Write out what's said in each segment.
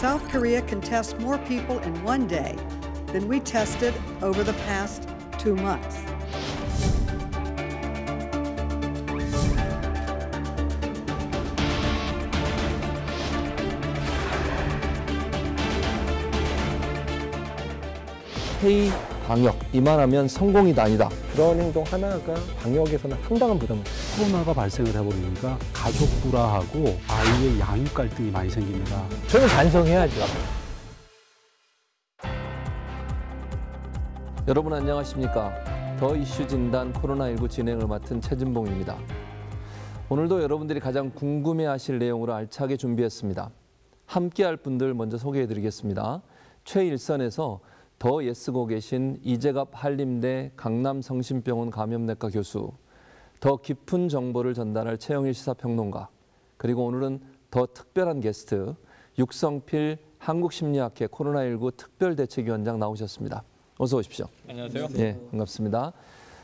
South Korea can test more people in one day than we tested over the past 2 months. K 방역, 이만하면 성공이 아니다. 그런 행동 하나가 방역에서는 상당한 부담을 코로나가 발생을 해버리니까 가족 불화하고 아이의 양육 갈등이 많이 생깁니다. 저는 반성해야죠. 여러분 안녕하십니까? 더 이슈 진단 코로나19 진행을 맡은 최진봉입니다. 오늘도 여러분들이 가장 궁금해하실 내용으로 알차게 준비했습니다. 함께할 분들 먼저 소개해드리겠습니다. 최일선에서 더 예쓰고 계신 이재갑 한림대 강남성심병원 감염내과 교수, 더 깊은 정보를 전달할 최영일 시사평론가, 그리고 오늘은 더 특별한 게스트 육성필 한국심리학회 코로나19 특별대책위원장 나오셨습니다. 어서 오십시오. 안녕하세요. 네, 반갑습니다.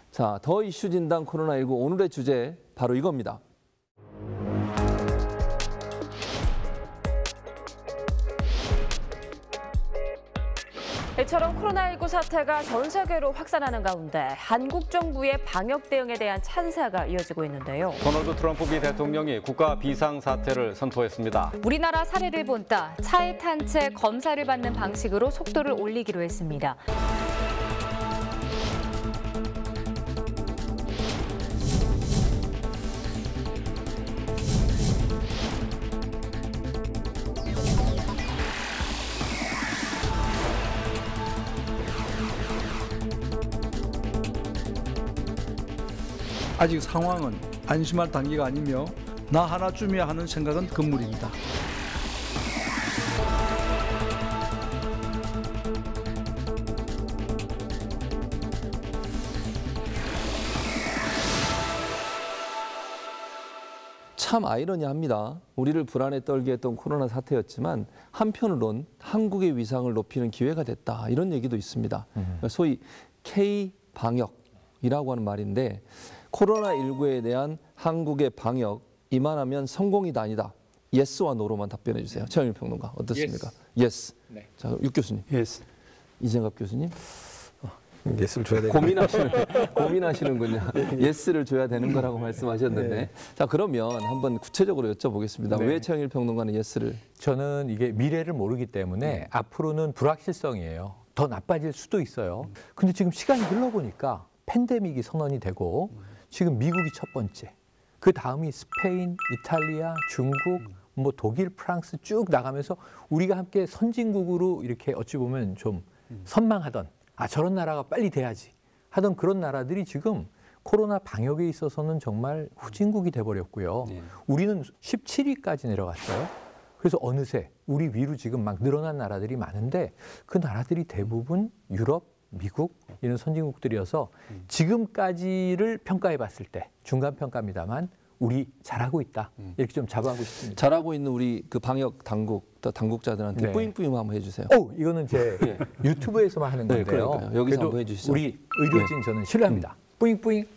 자, 더 이슈 진단 코로나19 오늘의 주제 바로 이겁니다. 이처럼 코로나19 사태가 전 세계로 확산하는 가운데 한국 정부의 방역 대응에 대한 찬사가 이어지고 있는데요. 도널드 트럼프 미 대통령이 국가 비상사태를 선포했습니다. 우리나라 사례를 본따 차에 탄 채 검사를 받는 방식으로 속도를 올리기로 했습니다. 아직 상황은 안심할 단계가 아니며 나 하나쯤이야 하는 생각은 금물입니다. 참 아이러니합니다. 우리를 불안에 떨게 했던 코로나 사태였지만 한편으론 한국의 위상을 높이는 기회가 됐다. 이런 얘기도 있습니다. 소위 K-방역이라고 하는 말인데 코로나19에 대한 한국의 방역, 이만하면 성공이다 아니다. 예스와 노로만 답변해 주세요. 최영일 평론가 어떻습니까? 예스. 네. 자, 육 교수님. 예스. 이재갑 교수님. 예스를 줘야 되겠네요. 고민하시는군요. 예스를 줘야 되는 거라고 말씀하셨는데. 네. 자, 그러면 한번 구체적으로 여쭤보겠습니다. 네. 왜 최영일 평론가는 예스를? 저는 이게 미래를 모르기 때문에 앞으로는 불확실성이에요. 더 나빠질 수도 있어요. 근데 지금 시간이 흘러보니까 팬데믹이 선언이 되고 지금 미국이 첫 번째, 그 다음이 스페인, 이탈리아, 중국, 뭐 독일, 프랑스 쭉 나가면서 우리가 함께 선진국으로 이렇게 어찌 보면 좀 선망하던 저런 나라가 빨리 돼야지 하던 그런 나라들이 지금 코로나 방역에 있어서는 정말 후진국이 돼버렸고요. 네. 우리는 17위까지 내려갔어요. 그래서 어느새 우리 위로 지금 막 늘어난 나라들이 많은데 그 나라들이 대부분 유럽, 미국 이런 선진국들이어서 지금까지를 평가해 봤을 때 중간 평가입니다만 우리 잘하고 있다 이렇게 좀 자부하고 싶습니다. 잘하고 있는 우리 그 방역 당국, 또 당국자들한테 네. 뿌잉뿌잉 한번 해주세요. 이거는 제 유튜브에서만 하는 네, 건데요. 그러니까요. 여기서 한번 해주시죠. 우리 의료진 저는 신뢰합니다. 뿌잉뿌잉.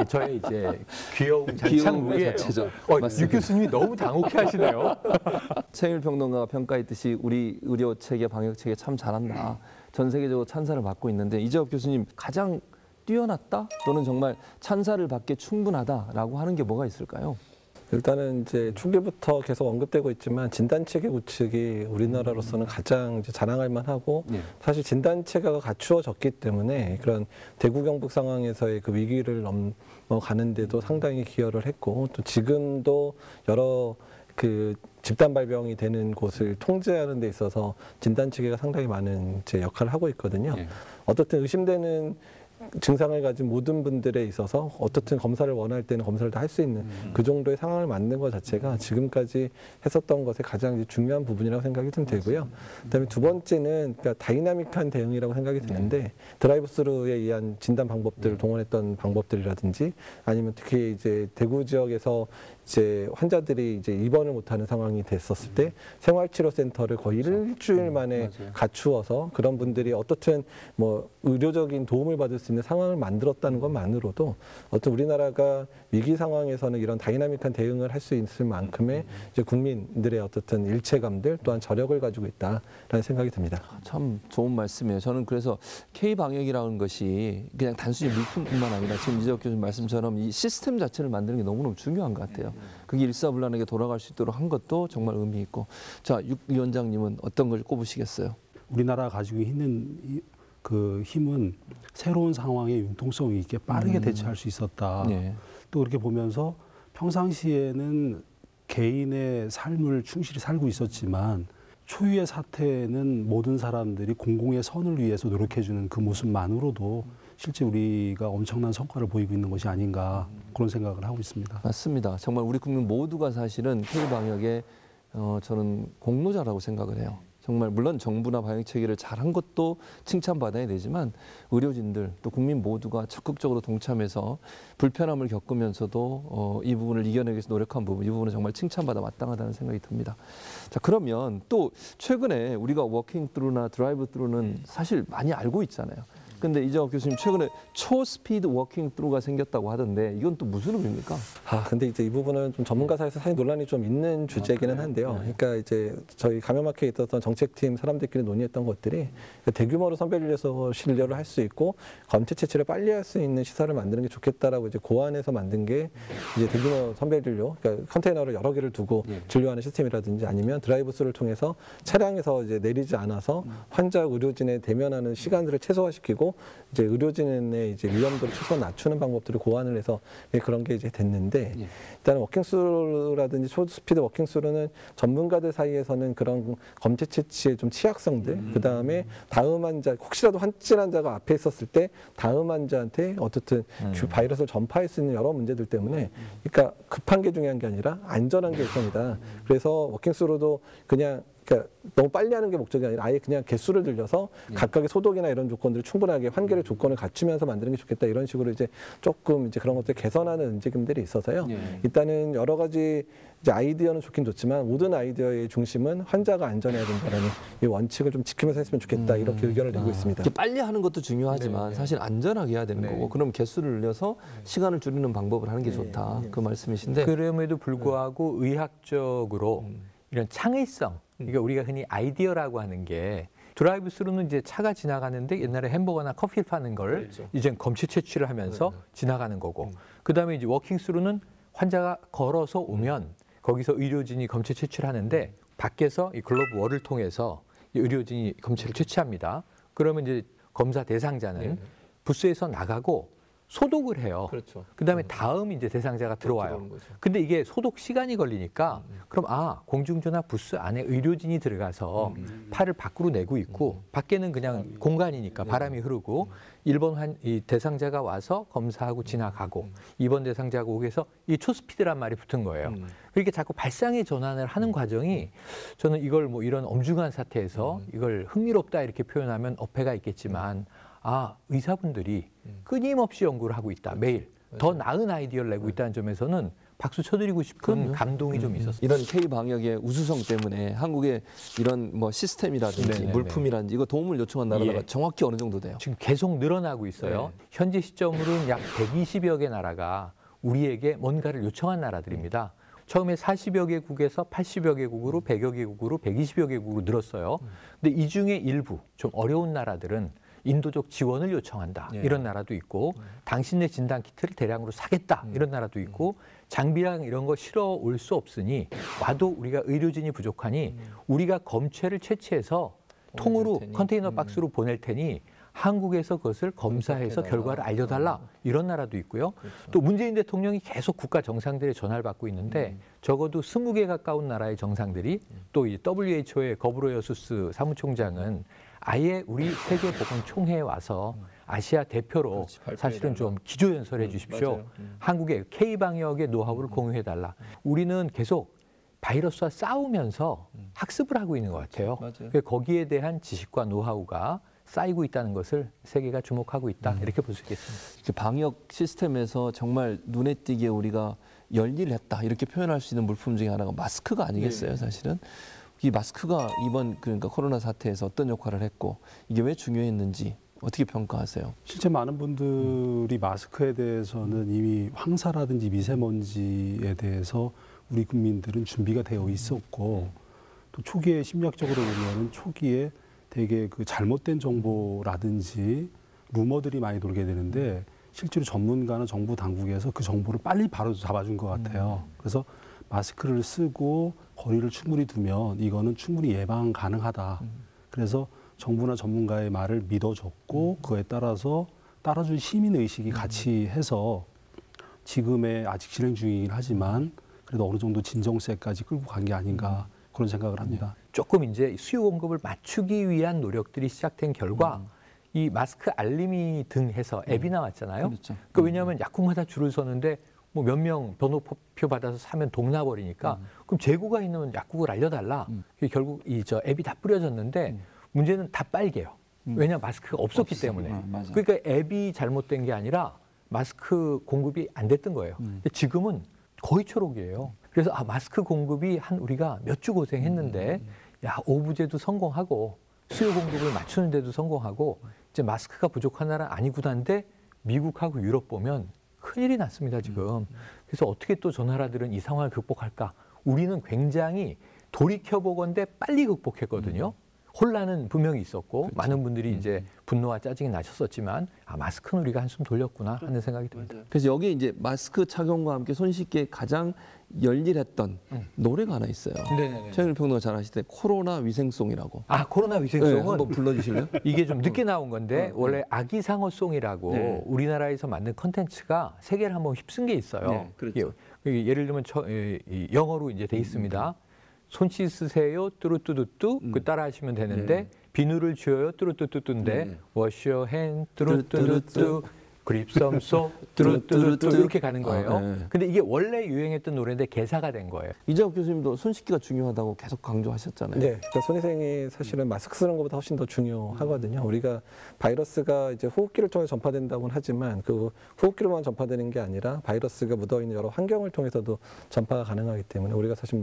저의 이제 귀여움 장착물이에요. 자체죠. 유 교수님이 너무 당혹해 하시네요. 최영일 평론가가 평가했듯이 우리 의료 체계, 방역 체계 참 잘한다. 전 세계적으로 찬사를 받고 있는데 이재갑 교수님 가장 뛰어났다 또는 정말 찬사를 받기에 충분하다라고 하는 게 뭐가 있을까요? 일단은 이제 초기부터 계속 언급되고 있지만 진단체계 구축이 우리나라로서는 가장 이제 자랑할 만하고 사실 진단체계가 갖추어졌기 때문에 그런 대구 경북 상황에서의 그 위기를 넘어가는데도 상당히 기여를 했고 또 지금도 여러 그 집단 발병이 되는 곳을 통제하는 데 있어서 진단체계가 상당히 많은 제 역할을 하고 있거든요. 어떻든 의심되는 증상을 가진 모든 분들에 있어서 어떻든 검사를 원할 때는 검사를 다 할 수 있는 그 정도의 상황을 만든 것 자체가 지금까지 했었던 것의 가장 중요한 부분이라고 생각이 좀 들고요. 그다음에 두 번째는 그러니까 다이나믹한 대응이라고 생각이 드는데 드라이브스루에 의한 진단 방법들을 동원했던 방법들이라든지 아니면 특히 이제 대구 지역에서 이제 환자들이 이제 입원을 못하는 상황이 됐었을 때 생활치료센터를 거의 일주일 만에 갖추어서 그런 분들이 어떻든 뭐 의료적인 도움을 받을 수 수 있는 상황을 만들었다는 것만으로도 어떤 우리나라가 위기 상황에서는 이런 다이나믹한 대응을 할 수 있을 만큼의 이제 국민들의 어떻든 일체감들 또한 저력을 가지고 있다라는 생각이 듭니다. 참 좋은 말씀이에요. 저는 그래서 K-방역이라는 것이 그냥 단순히 물품뿐만 아니라 지금 이재혁 교수님 말씀처럼 이 시스템 자체를 만드는 게 너무너무 중요한 것 같아요. 그게 일사불란하게 돌아갈 수 있도록 한 것도 정말 의미 있고. 자, 육 위원장님은 어떤 걸 꼽으시겠어요? 우리나라가 가지고 있는 그 힘은 새로운 상황에 융통성 있게 빠르게 대처할 수 있었다. 네. 또 그렇게 보면서 평상시에는 개인의 삶을 충실히 살고 있었지만 초유의 사태는 모든 사람들이 공공의 선을 위해서 노력해주는 그 모습만으로도 실제 우리가 엄청난 성과를 보이고 있는 것이 아닌가 그런 생각을 하고 있습니다. 맞습니다. 정말 우리 국민 모두가 사실은 K-방역의 저는 공로자라고 생각을 해요. 정말 물론 정부나 방역 체계를 잘한 것도 칭찬받아야 되지만 의료진들 또 국민 모두가 적극적으로 동참해서 불편함을 겪으면서도 이 부분을 이겨내기 위해서 노력한 부분, 이 부분은 정말 칭찬받아 마땅하다는 생각이 듭니다. 자, 그러면 또 최근에 우리가 워킹 트루나 드라이브 트루는 사실 많이 알고 있잖아요. 근데 이재혁 교수님 최근에 초스피드 워킹 트루가 생겼다고 하던데 이건 또 무슨 의미입니까? 근데 이제 이 부분은 좀 전문가 사이에서 사실 논란이 좀 있는 주제기는 한데요. 그러니까 이제 저희 감염학회에 있었던 정책팀 사람들끼리 논의했던 것들이 대규모로 선별해서 진료를 할 수 있고 검체 채취를 빨리 할 수 있는 시설을 만드는 게 좋겠다라고 이제 고안해서 만든 게 이제 대규모 선별 진료, 그러니까 컨테이너를 여러 개를 두고 진료하는 시스템이라든지 아니면 드라이브스루를 통해서 차량에서 이제 내리지 않아서 환자 의료진에 대면하는 시간들을 최소화시키고 이제 의료진의 이제 위험도를 최소한 낮추는 방법들을 고안을 해서 그런 게 이제 됐는데 일단 워킹스루라든지 초스피드 워킹스루는 전문가들 사이에서는 그런 검체 채취의 좀 취약성들, 그 다음에 다음 환자 혹시라도 확진 환자가 앞에 있었을 때 다음 환자한테 어떻든 바이러스를 전파할 수 있는 여러 문제들 때문에 그러니까 급한 게 중요한 게 아니라 안전한 게 우선이다. 그래서 워킹스루도 그냥 그러니까 너무 빨리 하는 게 목적이 아니라 아예 그냥 개수를 늘려서 각각의 소독이나 이런 조건들을 충분하게 환기의 조건을 갖추면서 만드는 게 좋겠다 이런 식으로 이제 조금 이제 그런 것들 개선하는 움직임들이 있어서요. 일단은 여러 가지 이제 아이디어는 좋긴 좋지만 모든 아이디어의 중심은 환자가 안전해야 된다는 이 원칙을 좀 지키면서 했으면 좋겠다 이렇게 의견을 내고 있습니다. 빨리 하는 것도 중요하지만 사실 안전하게 해야 되는 거고 그럼 개수를 늘려서 시간을 줄이는 방법을 하는 게 좋다 그 말씀이신데 그럼에도 불구하고 의학적으로 이런 창의성, 그러니까 우리가 흔히 아이디어라고 하는 게 드라이브 스루는 이제 차가 지나가는데 옛날에 햄버거나 커피를 파는 걸 이젠 검체 채취를 하면서 지나가는 거고 그다음에 이제 워킹 스루는 환자가 걸어서 오면 거기서 의료진이 검체 채취를 하는데 밖에서 이 글로브 월을 통해서 이 의료진이 검체를 채취합니다. 그러면 이제 검사 대상자는 부스에서 나가고 소독을 해요. 그렇죠. 그다음에 다음 이제 대상자가 들어와요. 근데 이게 소독 시간이 걸리니까 그럼 공중전화 부스 안에 의료진이 들어가서 팔을 밖으로 내고 있고 밖에는 그냥 공간이니까 바람이 흐르고 1번 이 대상자가 와서 검사하고 지나가고 2번 대상자가 오게 해서 이 초스피드란 말이 붙은 거예요. 그렇게 자꾸 발상의 전환을 하는 과정이 저는 이걸 뭐 이런 엄중한 사태에서 이걸 흥미롭다 이렇게 표현하면 어폐가 있겠지만 의사분들이 끊임없이 연구를 하고 있다. 매일 더 나은 아이디어를 내고 있다는 점에서는 박수 쳐드리고 싶은 감동이 좀 있었어요. 이런 K-방역의 우수성 때문에 한국의 이런 뭐 시스템이라든지 물품이라든지 이거 도움을 요청한 나라가 정확히 어느 정도 돼요? 지금 계속 늘어나고 있어요. 현재 시점으로는 약 120여 개 나라가 우리에게 뭔가를 요청한 나라들입니다. 처음에 40여 개국에서 80여 개국으로 100여 개국으로 120여 개국으로 늘었어요. 근데 이 중에 일부 좀 어려운 나라들은 인도적 지원을 요청한다. 이런 나라도 있고 당신네 진단 키트를 대량으로 사겠다. 이런 나라도 있고 장비랑 이런 거 실어 올 수 없으니 와도 우리가 의료진이 부족하니 우리가 검체를 채취해서 통으로 컨테이너 박스로 보낼 테니 한국에서 그것을 검사해서 결과를 알려달라. 이런 나라도 있고요. 또 문재인 대통령이 계속 국가 정상들의 전화를 받고 있는데 적어도 20개 가까운 나라의 정상들이 또 이 WHO의 거브로여수스 사무총장은 아예 우리 세계보건총회에 와서 아시아 대표로 사실은 좀 기조연설해 주십시오. 한국의 K-방역의 노하우를 공유해달라. 우리는 계속 바이러스와 싸우면서 학습을 하고 있는 것 같아요. 거기에 대한 지식과 노하우가 쌓이고 있다는 것을 세계가 주목하고 있다. 이렇게 볼 수 있겠습니다. 방역 시스템에서 정말 눈에 띄게 우리가 열일했다. 이렇게 표현할 수 있는 물품 중에 하나가 마스크가 아니겠어요, 사실은? 이 마스크가 이번 그러니까 코로나 사태에서 어떤 역할을 했고 이게 왜 중요했는지 어떻게 평가하세요? 실제 많은 분들이 마스크에 대해서는 이미 황사라든지 미세먼지에 대해서 우리 국민들은 준비가 되어 있었고 또 초기에 심리학적으로 보면은 초기에 되게 그 잘못된 정보라든지 루머들이 많이 돌게 되는데 실제로 전문가나 정부 당국에서 그 정보를 빨리 바로 잡아준 것 같아요. 그래서 마스크를 쓰고 거리를 충분히 두면 이거는 충분히 예방 가능하다. 그래서 정부나 전문가의 말을 믿어줬고 그에 따라서 따라준 시민의식이 같이 해서 지금의 아직 진행 중이긴 하지만 그래도 어느 정도 진정세까지 끌고 간 게 아닌가 그런 생각을 합니다. 조금 이제 수요 공급을 맞추기 위한 노력들이 시작된 결과 이 마스크 알림이 등 해서 앱이 나왔잖아요. 그렇죠. 그러니까 왜냐하면 약국마다 줄을 서는데 뭐 몇 명 번호표 받아서 사면 동나버리니까 그럼 재고가 있는 약국을 알려달라. 결국 이 저 앱이 다 뿌려졌는데 문제는 다 빨개요. 왜냐 마스크가 없었기 때문에. 그러니까 앱이 잘못된 게 아니라 마스크 공급이 안 됐던 거예요. 근데 지금은 거의 초록이에요. 그래서 마스크 공급이 한 우리가 몇 주 고생했는데 야 오부제도 성공하고 수요 공급을 맞추는 데도 성공하고 이제 마스크가 부족한 나라 아니구나인데 미국하고 유럽 보면 큰일이 났습니다 지금. 그래서 어떻게 또 저 나라들은 이 상황을 극복할까? 우리는 굉장히 돌이켜보건대 빨리 극복했거든요. 혼란은 분명히 있었고 그렇죠. 많은 분들이 이제 분노와 짜증이 나셨었지만 마스크는 우리가 한숨 돌렸구나 하는 생각이 듭니다. 그래서 여기 이제 마스크 착용과 함께 손 씻기에 가장 열일했던 노래가 하나 있어요. 네네네. 최영일 평론가 잘 아실 때 코로나 위생송이라고. 코로나 위생송은 네, 한번 불러주실래요? 이게 좀 늦게 나온 건데 원래 아기상어송이라고 네. 우리나라에서 만든 컨텐츠가 세계를 한번 휩쓴 게 있어요. 네, 그렇죠. 예를 들면 영어로 이제 돼 있습니다. 손 씻으세요, 뚜루뚜루뚜, 그 따라 하시면 되는데 비누를 쥐어요, 뚜루뚜뚜뚜인데 wash your hand, 뚜루뚜루뚜, grip some soap, 뚜루뚜루뚜 이렇게 가는 거예요. 근데 이게 원래 유행했던 노래인데 개사가 된 거예요. 이재학 교수님도 손 씻기가 중요하다고 계속 강조하셨잖아요. 네, 그러니까 손위생이 사실은 마스크 쓰는 것보다 훨씬 더 중요하거든요. 우리가 바이러스가 이제 호흡기를 통해 전파된다고는 하지만 그 호흡기로만 전파되는 게 아니라 바이러스가 묻어있는 여러 환경을 통해서도 전파가 가능하기 때문에 우리가 사실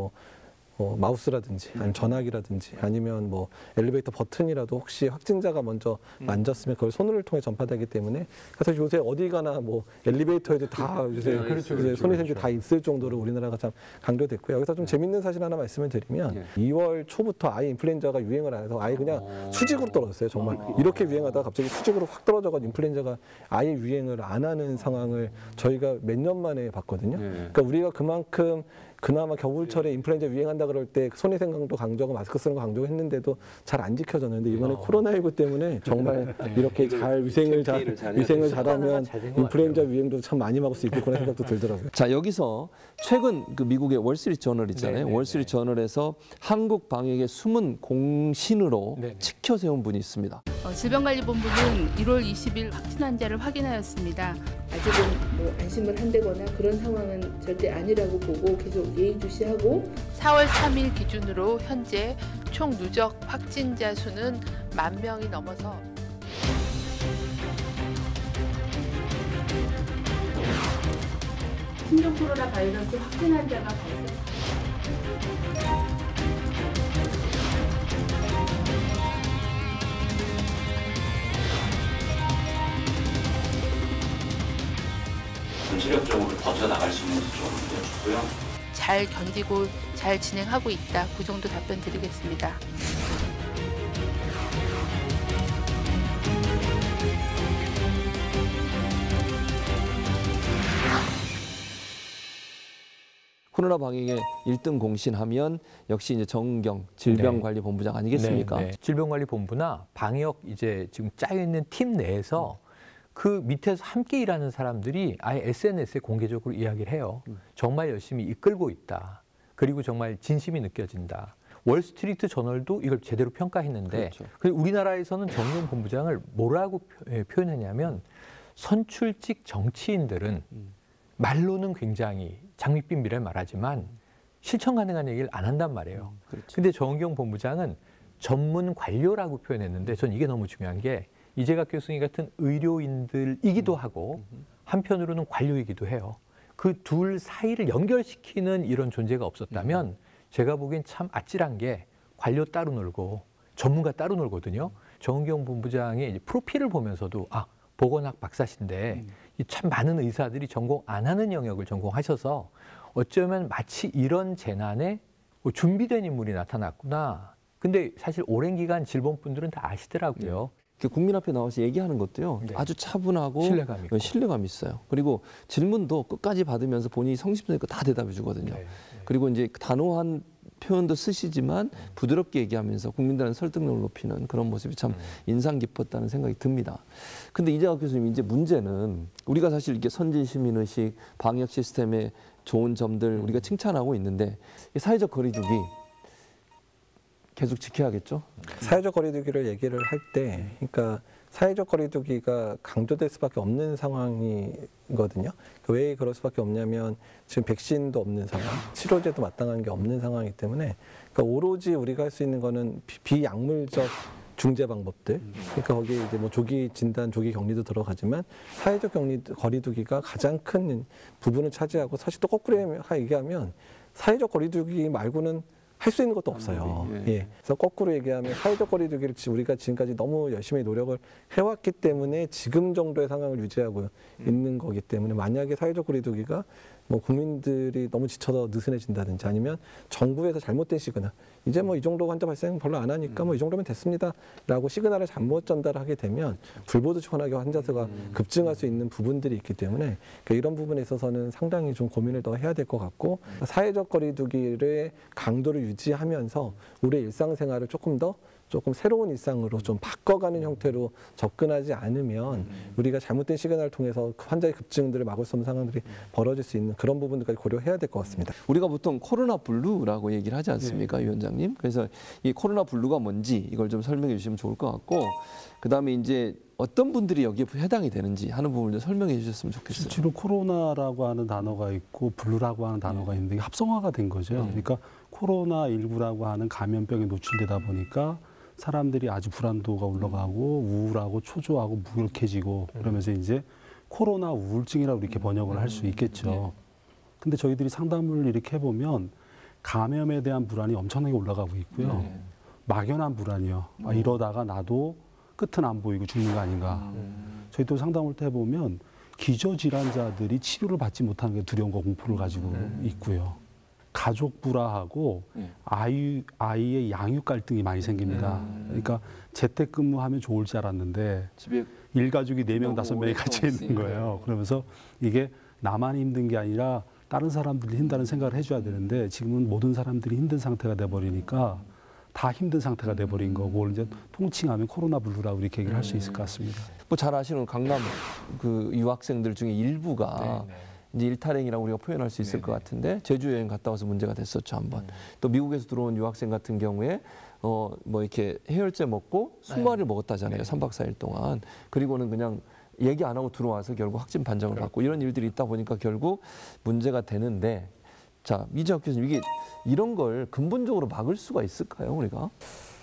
마우스라든지 아니면 전화기라든지 아니면 뭐 엘리베이터 버튼이라도 혹시 확진자가 먼저 만졌으면 그걸 손을 통해 전파되기 때문에 사실 요새 어디 가나 뭐 엘리베이터에도 다 요새 손위생제 다 있을 정도로 우리나라가 참 강조됐고요. 여기서 좀 재밌는 사실 하나 말씀을 드리면 2월 초부터 아예 인플루엔자가 유행을 안 해서 아예 그냥 수직으로 떨어졌어요. 정말 이렇게 유행하다가 갑자기 수직으로 확 떨어져가지고 인플루엔자가 아예 유행을 안 하는 상황을 저희가 몇 년 만에 봤거든요. 그러니까 우리가 그만큼 그나마 겨울철에 인플루엔자 유행한다 그럴 때 손위생 강도 강조하고 마스크 쓰는 거 강조를 했는데도 잘 안 지켜졌는데 이번에 코로나19 때문에 정말 이렇게 잘 위생을 잘하면 인플루엔자 유행도 참 많이 막을 수 있고 그런 생각도 들더라고요. 자, 여기서 최근 그 미국의 월스트리트 저널 있잖아요. 월스트리트 저널에서 한국 방역의 숨은 공신으로 치켜 세운 분이 있습니다. 질병관리본부는 1월 20일 확진 환자를 확인하였습니다. 아직은 뭐 안심을 한다거나 그런 상황은 절대 아니라고 보고 계속 예의주시하고 4월 3일 기준으로 현재 총 누적 확진자 수는 10,000명이 넘어서 신종 코로나 바이러스 확진 환자가 발생. 전체적으로 버텨나갈 수 있는 좀 여쭙고요. 잘 견디고 잘 진행하고 있다. 그 정도 답변 드리겠습니다. 코로나 방역의 1등 공신하면 역시 이제 정은경 질병관리본부장 아니겠습니까? 질병관리본부나 방역 이제 지금 짜여 있는 팀 내에서 그 밑에서 함께 일하는 사람들이 아예 SNS에 공개적으로 이야기를 해요. 정말 열심히 이끌고 있다. 그리고 정말 진심이 느껴진다. 월스트리트 저널도 이걸 제대로 평가했는데 그렇죠. 우리나라에서는 정의용 본부장을 뭐라고 표현했냐면 선출직 정치인들은 말로는 굉장히 장밋빛 미래를 말하지만 실천 가능한 얘기를 안 한단 말이에요. 근데 정은경 본부장은 전문 관료라고 표현했는데 전 이게 너무 중요한 게 이재갑 교수님 같은 의료인들이기도 하고 한편으로는 관료이기도 해요. 그 둘 사이를 연결시키는 이런 존재가 없었다면 제가 보기엔 참 아찔한 게 관료 따로 놀고 전문가 따로 놀거든요. 정은경 본부장의 이제 프로필을 보면서도 보건학 박사신데 참 많은 의사들이 전공 안 하는 영역을 전공하셔서 어쩌면 마치 이런 재난에 준비된 인물이 나타났구나. 근데 사실 오랜 기간 질본분들은 다 아시더라고요. 국민 앞에 나와서 얘기하는 것도요. 네. 아주 차분하고 신뢰감 있고. 신뢰감 있어요. 그리고 질문도 끝까지 받으면서 본인이 성심성의껏 다 대답해 주거든요. 네. 그리고 이제 단호한 표현도 쓰시지만 부드럽게 얘기하면서 국민들의 설득력을 높이는 그런 모습이 참 인상 깊었다는 생각이 듭니다. 근데 이재학 교수님, 이제 문제는 우리가 사실 이렇게 선진 시민의식, 방역 시스템의 좋은 점들 우리가 칭찬하고 있는데 사회적 거리두기 계속 지켜야겠죠? 사회적 거리두기를 얘기를 할 때, 그러니까 사회적 거리두기가 강조될 수밖에 없는 상황이거든요. 왜 그럴 수밖에 없냐면 지금 백신도 없는 상황, 치료제도 마땅한 게 없는 상황이기 때문에 그러니까 오로지 우리가 할 수 있는 거는 비약물적 중재 방법들. 그러니까 거기에 이제 뭐 조기 진단, 조기 격리도 들어가지만 사회적 거리두기가 가장 큰 부분을 차지하고 사실 또 거꾸로 얘기하면 사회적 거리두기 말고는 할 수 있는 것도 없어요. 예. 그래서 거꾸로 얘기하면 사회적 거리두기를 우리가 지금까지 너무 열심히 노력을 해왔기 때문에 지금 정도의 상황을 유지하고 있는 거기 때문에 만약에 사회적 거리두기가 뭐 국민들이 너무 지쳐서 느슨해진다든지 아니면 정부에서 잘못된 시그널, 이제 뭐 이 정도 환자 발생 별로 안 하니까 뭐 이 정도면 됐습니다라고 시그널을 잘못 전달하게 되면 불보듯하게 환자 수가 급증할 수 있는 부분들이 있기 때문에 그러니까 이런 부분에 있어서는 상당히 좀 고민을 더 해야 될 것 같고 사회적 거리두기의 강도를 유지하면서 우리의 일상생활을 조금 새로운 일상으로 좀 바꿔가는 형태로 접근하지 않으면 우리가 잘못된 시그널을 통해서 환자의 급증들을 막을 수 없는 상황들이 벌어질 수 있는 그런 부분들까지 고려해야 될 것 같습니다. 우리가 보통 코로나 블루라고 얘기를 하지 않습니까, 위원장님? 그래서 이 코로나 블루가 뭔지 이걸 좀 설명해 주시면 좋을 것 같고, 그다음에 이제 어떤 분들이 여기에 해당이 되는지 하는 부분을 설명해 주셨으면 좋겠어요. 실제로 코로나라고 하는 단어가 있고 블루라고 하는 단어가 있는데 이게 합성화가 된 거죠. 그러니까 코로나19라고 하는 감염병에 노출되다 보니까 사람들이 아주 불안도가 올라가고 우울하고 초조하고 무력해지고 그러면서 이제 코로나 우울증이라고 이렇게 번역을 할 수 있겠죠. 근데 저희들이 상담을 이렇게 해보면 감염에 대한 불안이 엄청나게 올라가고 있고요. 막연한 불안이요. 이러다가 나도 끝은 안 보이고 죽는 거 아닌가. 저희도 상담을 해보면 기저질환자들이 치료를 받지 못하는 게 두려움과 공포를 가지고 있고요. 가족 불화하고 아이의 양육 갈등이 많이 생깁니다. 그러니까 재택근무하면 좋을 줄 알았는데 집에 일가족이 4명, 5명이 같이 있는 거예요. 그러면서 이게 나만 힘든 게 아니라 다른 사람들이 힘들다는 생각을 해줘야 되는데 지금은 모든 사람들이 힘든 상태가 돼버리니까 다 힘든 상태가 돼버린 거고, 그걸 이제 통칭하면 코로나 블루라고 이렇게 얘기를 할 수 있을 것 같습니다. 뭐 잘 아시는 강남 그 유학생들 중에 일부가 이제 일탈행이라고 우리가 표현할 수 있을 것 같은데 제주 여행 갔다 와서 문제가 됐었죠, 한번. 또 미국에서 들어온 유학생 같은 경우에 뭐 이렇게 해열제 먹고 술마리를 먹었다잖아요. 3박 4일 동안. 그리고는 그냥 얘기 안 하고 들어와서 결국 확진 판정을 받고 이런 일들이 있다 보니까 결국 문제가 되는데, 자, 이재학 교수님, 이게 이런 걸 근본적으로 막을 수가 있을까요, 우리가?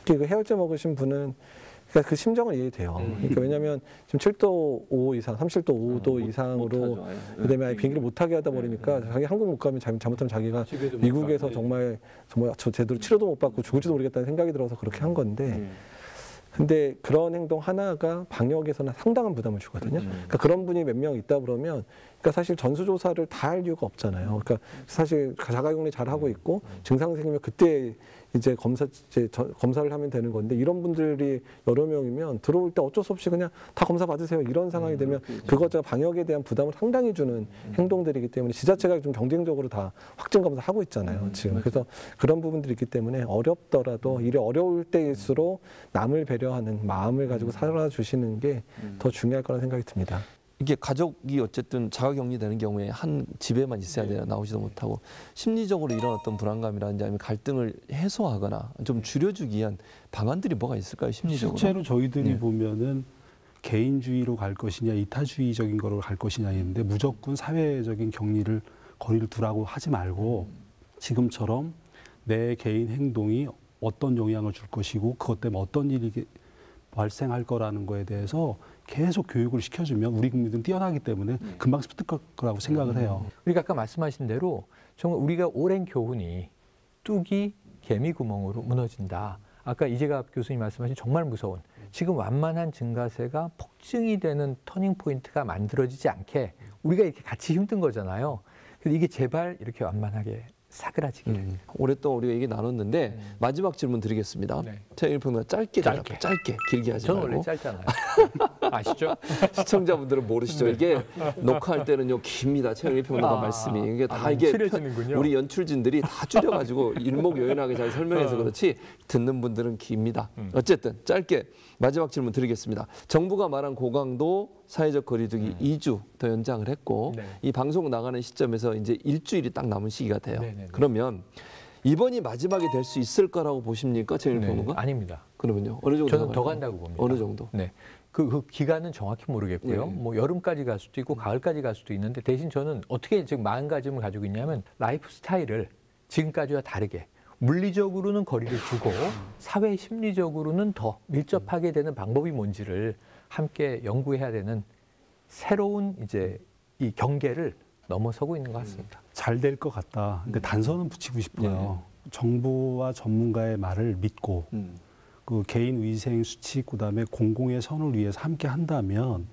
그 해열제 먹으신 분은 그러니까 그 심정은 이해돼요. 그러니까 왜냐하면 지금 7도 5 이상, 37도 5도 이상으로 그다음에 비행기를 못하게 하다 보니까 자기 한국 못 가면 잘못하면 자기가 미국에서 정말 저 제대로 치료도 못 받고 죽을지도 모르겠다는 생각이 들어서 그렇게 한 건데, 근데 그런 행동 하나가 방역에서는 상당한 부담을 주거든요. 그러니까 그런 분이 몇 명 있다 그러면, 그러니까 사실 전수조사를 다 할 이유가 없잖아요. 그러니까 사실 자가격리 잘 하고 있고 증상 생기면 그때 이제 검사를 하면 되는 건데, 이런 분들이 여러 명이면 들어올 때 어쩔 수 없이 그냥 다 검사 받으세요 이런 상황이 되면 그것자 방역에 대한 부담을 상당히 주는 행동들이기 때문에 지자체가 좀 경쟁적으로 다 확진 검사 하고 있잖아요 지금. 그래서 그런 부분들이 있기 때문에 어렵더라도 일이 어려울 때일수록 남을 배려하는 마음을 가지고 살아주시는 게 더 중요할 거라는 생각이 듭니다. 이게 가족이 어쨌든 자가격리되는 경우에 한 집에만 있어야 되나 나오지도 못하고 심리적으로 이런 어떤 불안감이라든지 아니면 갈등을 해소하거나 좀 줄여주기 위한 방안들이 뭐가 있을까요, 심리적으로? 실제로 저희들이 보면은 개인주의로 갈 것이냐 이타주의적인 거로 갈 것이냐 있는데 무조건 사회적인 격리를 거리를 두라고 하지 말고 지금처럼 내 개인 행동이 어떤 영향을 줄 것이고 그것 때문에 어떤 일이 발생할 거라는 거에 대해서 계속 교육을 시켜주면 우리 국민들은 뛰어나기 때문에 금방 습득할 거라고 생각을 해요. 우리가 아까 말씀하신 대로 정말 우리가 오랜 교훈이 뚝이 개미 구멍으로 무너진다. 아까 이재갑 교수님 말씀하신 정말 무서운 지금 완만한 증가세가 폭증이 되는 터닝 포인트가 만들어지지 않게 우리가 이렇게 같이 힘든 거잖아요. 그래서 이게 제발 이렇게 완만하게 사그라지기를. 오랫동안 우리가 얘기 나눴는데 마지막 질문 드리겠습니다. 최영일 평론가 짧게 길게 하지 저는 말고. 원래 짧잖아요. 아시죠? 시청자분들은 모르시죠. 이게 녹화할 때는요 깁니다. 최영일 평론가 말씀이 이게 다 이게 우리 연출진들이 다 줄여가지고 일목요연하게 잘 설명해서 그렇지 듣는 분들은 깁니다. 어쨌든 짧게 마지막 질문 드리겠습니다. 정부가 말한 고강도 사회적 거리두기 2주 더 연장을 했고 이 방송 나가는 시점에서 이제 일주일이 딱 남은 시기가 돼요. 그러면 이번이 마지막이 될 수 있을 거라고 보십니까, 최영일 평론가? 아닙니다. 그러면요, 어느 정도? 저는 더 간다고 봅니다. 어느 정도? 네, 그 기간은 정확히 모르겠고요. 뭐 여름까지 갈 수도 있고 가을까지 갈 수도 있는데 대신 저는 어떻게 지금 마음가짐을 가지고 있냐면 라이프 스타일을 지금까지와 다르게 물리적으로는 거리를 두고 사회 심리적으로는 더 밀접하게 되는 방법이 뭔지를 함께 연구해야 되는 새로운 이제 이 경계를 넘어서고 있는 것 같습니다. 잘 될 것 같다. 근데 단서는 붙이고 싶어요. 정부와 전문가의 말을 믿고 그 개인 위생 수칙 그다음에 공공의 선을 위해서 함께 한다면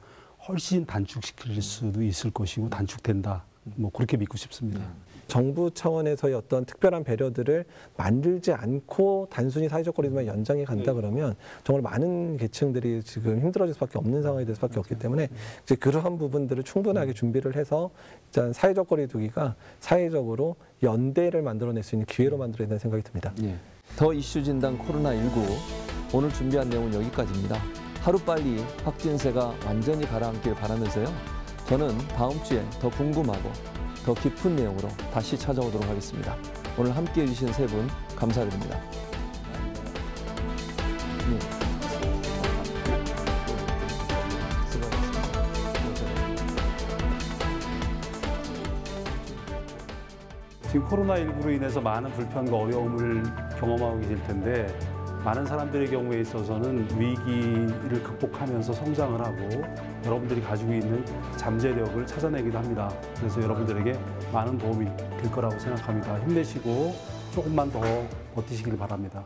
훨씬 단축시킬 수도 있을 것이고 단축된다. 뭐 그렇게 믿고 싶습니다. 정부 차원에서의 어떤 특별한 배려들을 만들지 않고 단순히 사회적 거리두기만 연장해 간다 그러면 정말 많은 계층들이 지금 힘들어질 수밖에 없는 상황이 될 수밖에 없기 때문에 이제 그러한 부분들을 충분하게 준비를 해서 일단 사회적 거리두기가 사회적으로 연대를 만들어낼 수 있는 기회로 만들어야 된다는 생각이 듭니다. 더 이슈 진단 코로나19 오늘 준비한 내용은 여기까지입니다. 하루빨리 확진세가 완전히 가라앉길 바라면서요. 저는 다음 주에 더 궁금하고 더 깊은 내용으로 다시 찾아오도록 하겠습니다. 오늘 함께해 주신 세 분 감사드립니다. 지금 코로나19로 인해서 많은 불편과 어려움을 경험하고 계실 텐데 많은 사람들의 경우에 있어서는 위기를 극복하면서 성장을 하고 여러분들이 가지고 있는 잠재력을 찾아내기도 합니다. 그래서 여러분들에게 많은 도움이 될 거라고 생각합니다. 힘내시고 조금만 더 버티시길 바랍니다.